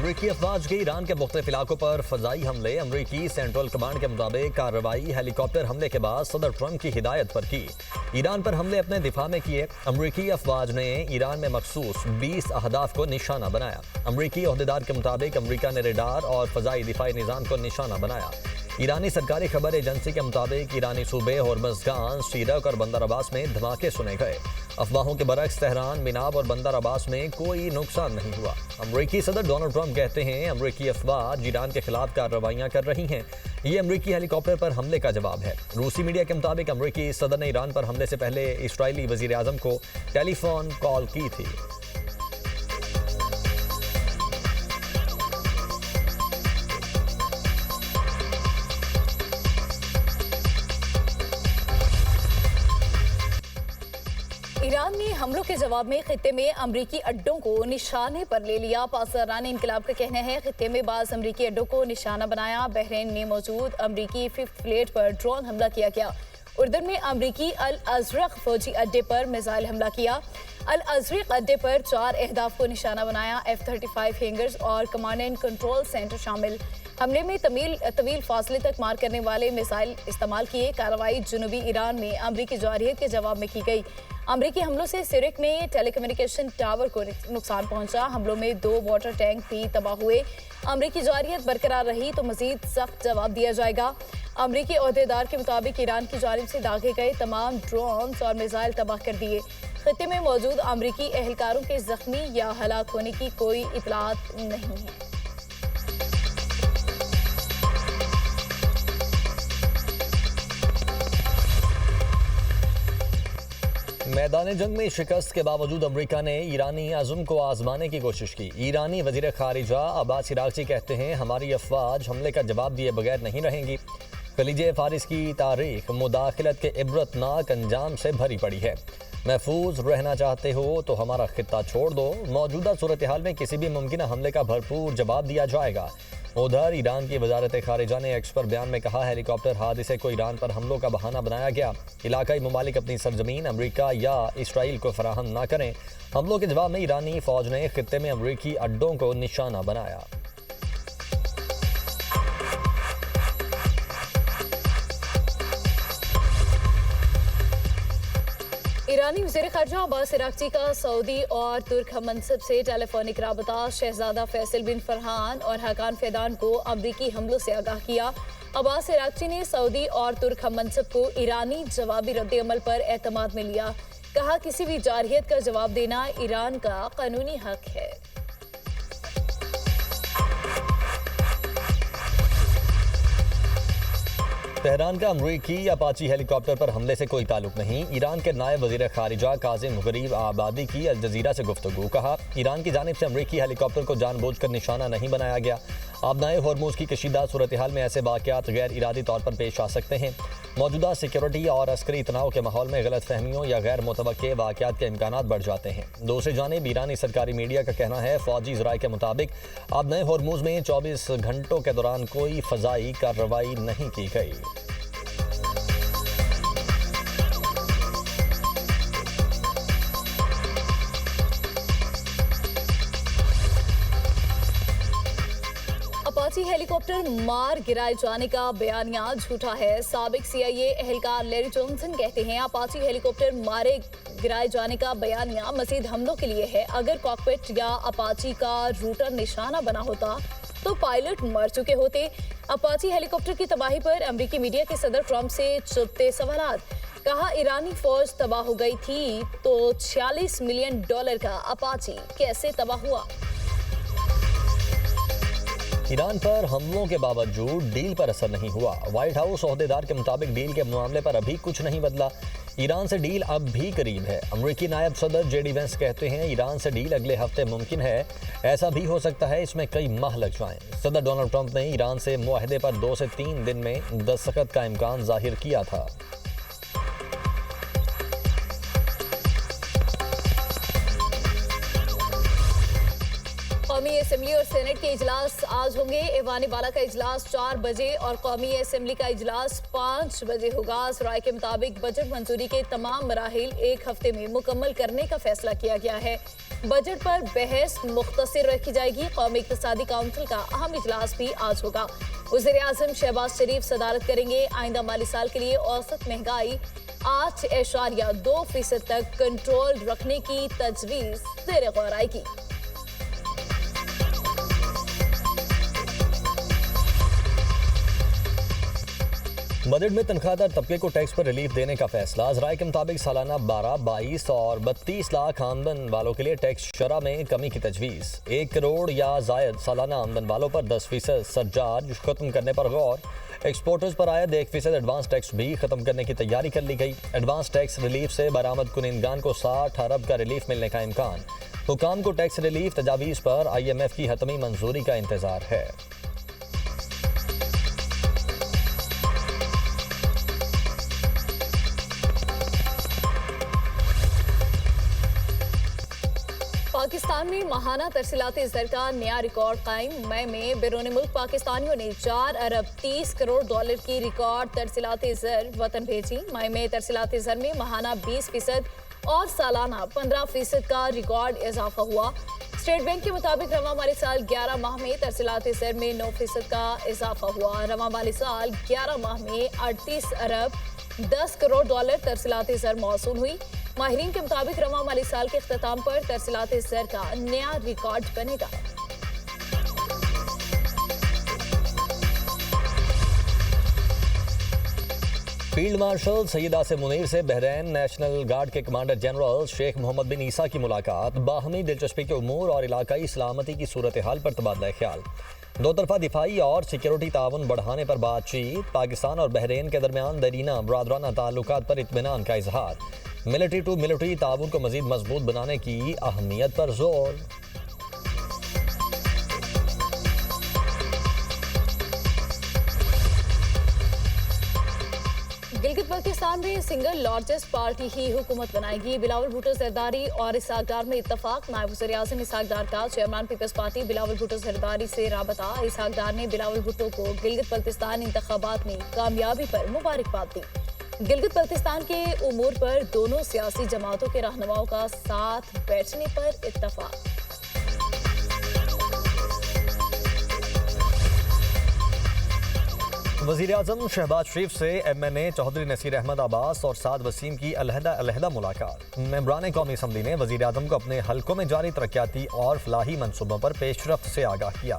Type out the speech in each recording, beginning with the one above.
अमरीकी अफवाज के ईरान के मुख्तलिफ इलाकों पर फजाई हमले। अमरीकी सेंट्रल कमांड के मुताबिक कार्रवाई हेलीकॉप्टर हमले के बाद सदर ट्रंप की हिदायत पर की। ईरान पर हमले अपने दिफा में किए। अमरीकी अफवाज ने ईरान में मखसूस 20 अहदाफ को निशाना बनाया। अमरीकी ओहदेदार के मुताबिक अमरीका ने रेडार और फजाई दिफाई निज़ाम को निशाना बनाया। ईरानी सरकारी खबर एजेंसी के मुताबिक ईरानी सूबे होर्मज़गान, सीरक और बंदर अब्बास में धमाके सुने गए। अफवाहों के बरक्स तेहरान, मिनाब और बंदर अब्बास में कोई नुकसान नहीं हुआ। अमरीकी सदर डोनाल्ड ट्रंप कहते हैं अमरीकी अफवाज ईरान के खिलाफ कार्रवाइयां कर रही हैं। ये अमरीकी हेलीकॉप्टर पर हमले का जवाब है। रूसी मीडिया के मुताबिक अमरीकी सदर ने ईरान पर हमले से पहले इस्राएली वज़ीर आज़म को टेलीफोन कॉल की थी। ईरान ने हमलों के जवाब में खित्ते में अमरीकी अड्डों को निशाने पर ले लिया। पासदारान इनकलाब का कहना है खित्ते में बाज़ अमरीकी अड्डों को निशाना बनाया। बहरीन में मौजूद अमरीकी 5th फ्लीट पर ड्रोन हमला किया गया। उर्दन में अमरीकी अल अज़रक फौजी अड्डे पर मिसाइल हमला किया। अल अज़रक अड्डे पर 4 अहदाफ को निशाना बनाया। F-35 हैंगर्स और कमांड एंड कंट्रोल सेंटर शामिल। हमले में तवील फासले तक मार करने वाले मिसाइल इस्तेमाल किए। कार्रवाई जनूबी ईरान में अमरीकी जारहियत के जवाब में की गई। अमरीकी हमलों से सिरिक में टेलीकम्युनिकेशन टावर को नुकसान पहुंचा। हमलों में 2 वाटर टैंक भी तबाह हुए। अमरीकी जारहियत बरकरार रही तो मजीद सख्त जवाब दिया जाएगा। अमरीकी ओहदेदार के मुताबिक ईरान की जानिब से दागे गए तमाम ड्रोन्स और मिसाइल तबाह कर दिए। खित्ते में मौजूद अमरीकी एहलकारों के जख्मी या हलाक होने की कोई इतलात नहीं है। मैदान जंग में शिकस्त के बावजूद अमरीका ने ईरानी अज़्म को आजमाने की कोशिश की। ईरानी वज़ीर ख़ारिजा अब्बास इराक़ची कहते हैं हमारी अफवाज हमले का जवाब दिए बगैर नहीं रहेंगी। खलीज फ़ारिस की तारीख मुदाखलत के इबरतनाक अंजाम से भरी पड़ी है। महफूज रहना चाहते हो तो हमारा खित्ता छोड़ दो। मौजूदा सूरत हाल में किसी भी मुमकिन हमले का भरपूर जवाब दिया जाएगा। उधर ईरान की वजारत खारिजा ने एक्स पर बयान में कहा हेलीकॉप्टर हादसे को ईरान पर हमलों का बहाना बनाया गया। इलाकाई ममालिक अपनी सरजमीन अमरीका या इसराइल को फराहम ना करें। हमलों के जवाब में ईरानी फौज ने खित्ते में अमरीकी अड्डों को निशाना बनाया। ईरानी वज़ीर ख़ारिजा अब्बास इराक़ची का सऊदी और तुर्क हममनसब से टेलीफोनिक राबता। शहजादा फैसल बिन फरहान और हकान फैदान को अमरीकी हमलों से आगाह किया। अब्बास इराक़ची ने सऊदी और तुर्क हममनसब को ईरानी जवाबी रद्द-ए-अमल पर एतमाद में लिया। कहा किसी भी जारहियत का जवाब देना ईरान का कानूनी हक है। तेहरान का अमरीकी अपाची हेलीकॉप्टर पर हमले से कोई ताल्लुक नहीं। ईरान के नायब वज़ीर ख़ारिजा काज़िम गरीब आबादी की अल जज़ीरा से गुफ्तगू। कहा ईरान की जानिब से अमरीकी हेलीकॉप्टर को जानबूझकर निशाना नहीं बनाया गया। आबनाए होर्मुज़ की कशीदा सूरत हाल में ऐसे वाक़यात गैर इरादी तौर पर पेश आ सकते हैं। मौजूदा सिक्योरिटी और अस्करी तनाव के माहौल में गलत फहमियों या गैर मुतवक्के वाक़यात के इम्कानात बढ़ जाते हैं। दूसरी जानिब ईरानी सरकारी मीडिया का कहना है फ़ौजी ज़राए के मुताबिक आबनाए होर्मुज़ में 24 घंटों के दौरान कोई फ़ज़ाई कार्रवाई नहीं की गई। अपाची हेलीकॉप्टर मार गिराए जाने का बयानिया झूठा है। साबिक CIA एहलकार लैरी जॉनसन कहते हैं अपाची हेलीकॉप्टर मारे गिराए जाने का बयानिया मज़ीद हमलों के लिए है। अगर कॉकपिट या अपाची का रूटर निशाना बना होता तो पायलट मर चुके होते। अपाची हेलीकॉप्टर की तबाही पर अमरीकी मीडिया के सदर ट्रंप से चुभते सवालात। कहा ईरानी फौज तबाह हो गई थी तो $46 मिलियन का अपाची कैसे तबाह हुआ। ईरान पर हमलों के बावजूद डील पर असर नहीं हुआ। व्हाइट हाउस ओहदेदार के मुताबिक डील के मामले पर अभी कुछ नहीं बदला। ईरान से डील अब भी करीब है। अमरीकी नायब सदर JD वेंस कहते हैं ईरान से डील अगले हफ्ते मुमकिन है। ऐसा भी हो सकता है इसमें कई माह लग जाएं। सदर डोनाल्ड ट्रंप ने ईरान से मुआहदे पर 2 से 3 दिन में दस्तखत का इम्कान जाहिर किया था। कौमी असेंबली और सेनेट के इजलास आज होंगे। ऐवान बाला का इजलास 4 बजे और कौमी असेंबली का इजलास 5 बजे होगा। इस राय के मुताबिक बजट मंजूरी के तमाम मराहिल 1 हफ्ते में मुकम्मल करने का फैसला किया गया है। बजट पर बहस मुख्तसर रखी जाएगी। कौमी इक्तिसादी काउंसिल का अहम इजलास भी आज होगा। वज़ीर-ए-आज़म शहबाज शरीफ सदारत करेंगे। आइंदा माली साल के लिए औसत महंगाई 8.2% तक कंट्रोल रखने की तजवीज़ ज़ेर गौर आएगी। बजट में तनख्वाहदार तबके को टैक्स पर रिलीफ देने का फैसला। राय के मुताबिक सालाना 12, 22 और 32 लाख आमदन वालों के लिए टैक्स शरह में कमी की तजवीज़। 1 करोड़ या जायद सालाना आमदन वालों पर 10% सरचार्ज खत्म करने पर गौर। एक्सपोर्टर्स पर आयद 1% एडवांस टैक्स भी खत्म करने की तैयारी कर ली गई। एडवांस टैक्स रिलीफ से बरामद कुनिंदगान को 60 अरब का रिलीफ मिलने का इम्कान। हुकाम को टैक्स रिलीफ तजावीज़ पर IMF की हतमी मंजूरी का इंतजार है। पाकिस्तान में माहाना तरसीलाती ज़र का नया रिकॉर्ड कायम। मई में बैरून मुल्क पाकिस्तानियों ने 4 अरब 30 करोड़ डॉलर की रिकॉर्ड तरसीलाती ज़र वतन भेजी। मई में तरसीलाती ज़र में माहाना 20% और सालाना 15% का रिकॉर्ड इजाफा हुआ। स्टेट बैंक के मुताबिक रवा माली साल 11 माह में तरसीलाती ज़र में 9% का इजाफा हुआ। रवा माली साल 11 माह में 38 अरब 10 करोड़ डॉलर तरसीलाती ज़र मौसूल हुई। माहिरीन के मुताबिक रवा माली साल के इख्तिताम पर तरसीलाती ज़र का नया रिकॉर्ड बनेगा। फील्ड मार्शल सैयद आसिम मुनीर से बहरीन नेशनल गार्ड के कमांडर जनरल शेख मोहम्मद बिन ईसा की मुलाकात। बाहमी दिलचस्पी के उमूर और इलाकाई सलामती की सूरत हाल पर तबादला ख्याल। दो तरफा दिफाई और सिक्योरिटी ताउन बढ़ाने पर बातचीत। पाकिस्तान और बहरीन के दरमियान दरीना बरादराना ताल्लुकात पर इत्मीनान का इजहार। मिलिट्री टू मिलिट्री ताउन को मजीद मजबूत बनाने की अहमियत पर जोर। गिलगित बल्तिस्तान में सिंगल लार्जेस्ट पार्टी ही हुकूमत बनाएगी। बिलावल भुट्टो जरदारी और इसहाक डार में इत्तफाक। नायब वज़ीर-ए-आज़म इसहाक डार का chairman Peoples Party Bilawal Bhutto Zardari से राबता। इसहाक डार ने बिलावल भुट्टो को गिलगित बल्तिस्तान इंतखाबात में कामयाबी पर मुबारकबाद दी। गिलगित बल्तिस्तान के उमूर पर दोनों सियासी जमातों के रहनुमाओं का साथ बैठने पर इत्तफाक। वज़ीर-ए-आज़म शहबाज शरीफ से MNA चौधरी नसीर अहमद अब्बास और साद वसीम की अलहदा मुलाकात। मेंबरान कौमी असम्बली ने वज़ीर-ए-आज़म को अपने हल्कों में जारी तरक्याती और फलाही मनसूबों पर पेशरफ्त से आगाह किया।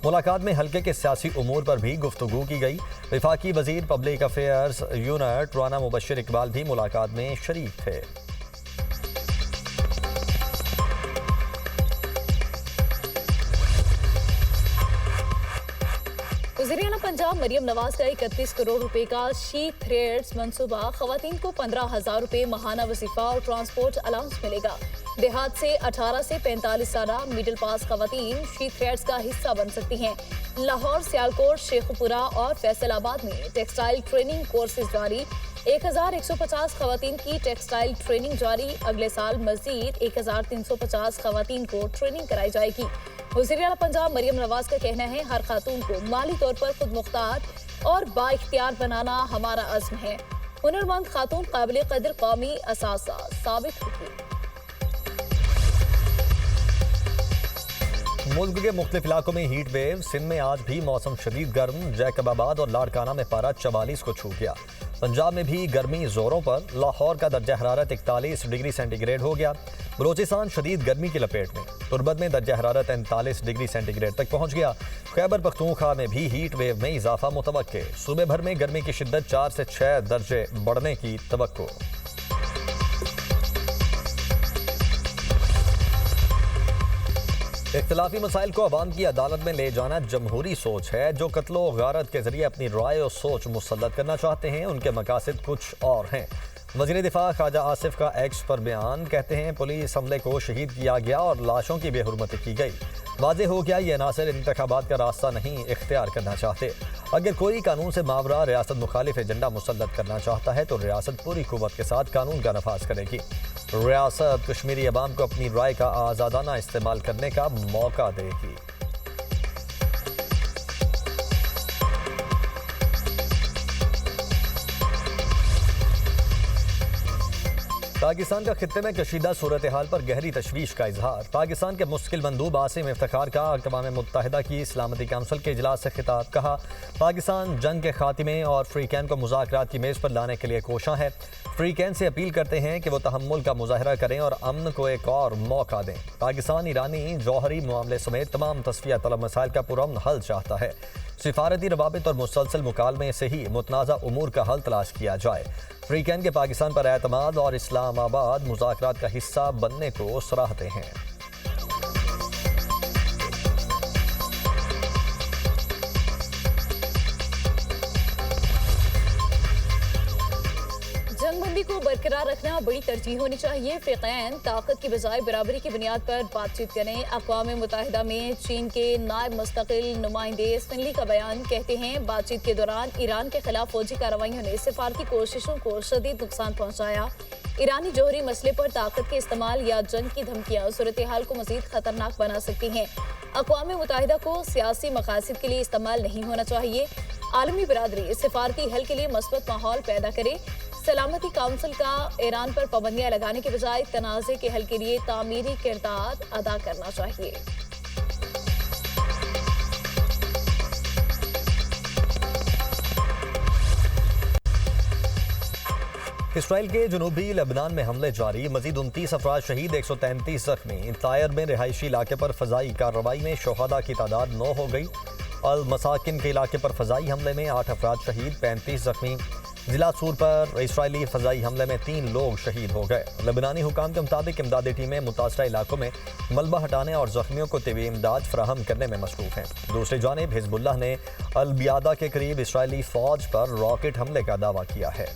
मुलाकात में हल्के के सियासी उमूर पर भी गुफ्तगू की गई। वफाकी वज़ीर public affairs unit Rana Mubashir Iqbal भी मुलाकात में शरीक थे। वज़ीर-ए-आला पंजाब मरियम नवाज का 31 करोड़ रुपए का शी थ्रेड्स मंसूबा। खवातीन को 15,000 रुपए माहाना वजीफा और ट्रांसपोर्ट अलाउंस मिलेगा। देहात से 18 से 45 साल मिडिल पास खवातीन शी थ्रेड्स का हिस्सा बन सकती हैं। लाहौर, सियालकोट, शेखुपुरा और फैसलाबाद में टेक्सटाइल ट्रेनिंग कोर्सेज जारी। 1150 खवातीन की टेक्सटाइल ट्रेनिंग जारी। अगले साल मजीद 1350 खवातीन को ट्रेनिंग कराई जाएगी। वज़ीर-ए-आला पंजाब मरियम नवाज का कहना है, हर खातून को माली तौर पर खुद मुख्तार और बाइख्तियार बनाना हमारा अज़्म है। हुनरमंद खातून काबिल कदर कौमी असासा साबित होगी। मुल्क के मुख्तलिफ इलाकों में हीट वेव। सिंध में आज भी मौसम शदीद गर्म। जैकबाबाद और लाड़काना में पारा 44 को छू गया। पंजाब में भी गर्मी जोरों पर। लाहौर का दर्जा हरारत 41 डिग्री सेंटीग्रेड हो गया। बलोचिस्तान शदीद गर्मी की लपेट में। तुर्बत में दर्जा हरारत 39 डिग्री सेंटीग्रेड तक पहुंच गया। खैबर पख्तूनख्वा में भी हीट वेव में इजाफा मुतवक्के। सूबे भर में गर्मी की शिद्दत 4 से 6 दर्जे बढ़ने की तवक्को। इख्तिलाफी मसाइल को अवाम की अदालत में ले जाना जमहूरी सोच है। जो कत्लो गारत के जरिए अपनी राय और सोच मुसल्लत करना चाहते हैं, उनके मकासद कुछ और हैं। वज़ीर दिफा ख्वाजा आसिफ का एक्स पर बयान। कहते हैं, पुलिस हमले को शहीद किया गया और लाशों की बेहुरमती की गई। वाज़ेह हो गया ये नासिर इंतखाबात का रास्ता नहीं इख्तियार करना चाहते। अगर कोई कानून से मावरा रियासत मुखालिफ एजेंडा मुसल्लत करना चाहता है तो रियासत पूरी कुव्वत के साथ कानून का नफाज करेगी। रियासत कश्मीरी अवाम को अपनी राय का आज़ादाना इस्तेमाल करने का मौका देगी। पाकिस्तान का खित्ते में कशीदा सूरत हाल पर गहरी तशवीश का इजहार। पाकिस्तान के मुस्तकिल मंदूब आसिम इफ्तिखार का अक़वाम मुत्तहिदा की सलामती काउंसिल के इजलास से खिताब। कहा, पाकिस्तान जंग के खात्मे और फ्रीकैन को मुज़ाकरात की मेज़ पर लाने के लिए कोशां है। फ्रीकैन से अपील करते हैं कि वो तहम्मुल का मुजाहरा करें और अमन को एक और मौका दें। पाकिस्तान ईरानी जौहरी मामले समेत तमाम तस्फिया तलब मसाइल का पुरअमन हल चाहता है। सिफारती रवाबित और मुसलसल मुकालमे से ही मुतनाज़ा उमूर का हल तलाश किया जाए। फ्रीकैन के पाकिस्तान पर एतमाद और इस्लामाबाद मुज़ाकरात का हिस्सा बनने को सराहते हैं। जंगबंदी को बरकरार रखना बड़ी तरजीह होनी चाहिए। फ्रीकैन ताकत की बजाय बराबरी की बुनियाद पर बातचीत करें। अक़वाम मुत्तहिदा में चीन के नायब मुस्तकिल नुमाइंदे स्मिनली का बयान कहते हैं, बातचीत के दौरान ईरान के खिलाफ फौजी कार्रवाइयों ने सिफारती कोशिशों को शदीद नुकसान पहुँचाया। ईरानी जौहरी मसले पर ताकत के इस्तेमाल या जंग की धमकियाँ सूरत हाल को मजीद खतरनाक बना सकती हैं। अक़वाम मुत्तहिदा को सियासी मकासद के लिए इस्तेमाल नहीं होना चाहिए। आलमी बरादरी सिफारती हल के लिए मस्बत माहौल पैदा करे। सलामती काउंसिल का ईरान पर पाबंदियां लगाने के बजाय तनाज़े के हल के लिए तामीरी किरदार अदा करना चाहिए। इसराइल के जनूबी लेबनान में हमले जारी। मजीद 29 अफराद शहीद, 133 जख्मी। तायर में रिहायशी इलाके पर फजाई कार्रवाई में शोहदा की तादाद 9 हो गई। अल मसाकिन के इलाके पर फजाई हमले में 8 अफराद शहीद, 35 जख्मी। जिला सूर पर इसराइली फजाई हमले में 3 लोग शहीद हो गए। लेबनानी हुकाम के मुताबिक इमदादी टीमें मुतासरा इलाकों में मलबा हटाने और जख्मियों को तिबी इमदाद फराहम करने में मसरूफ हैं। दूसरी जानिब हिजबुल्लाह ने अल बियादा के करीब इसराइली फौज पर रॉकेट हमले का दावा किया है।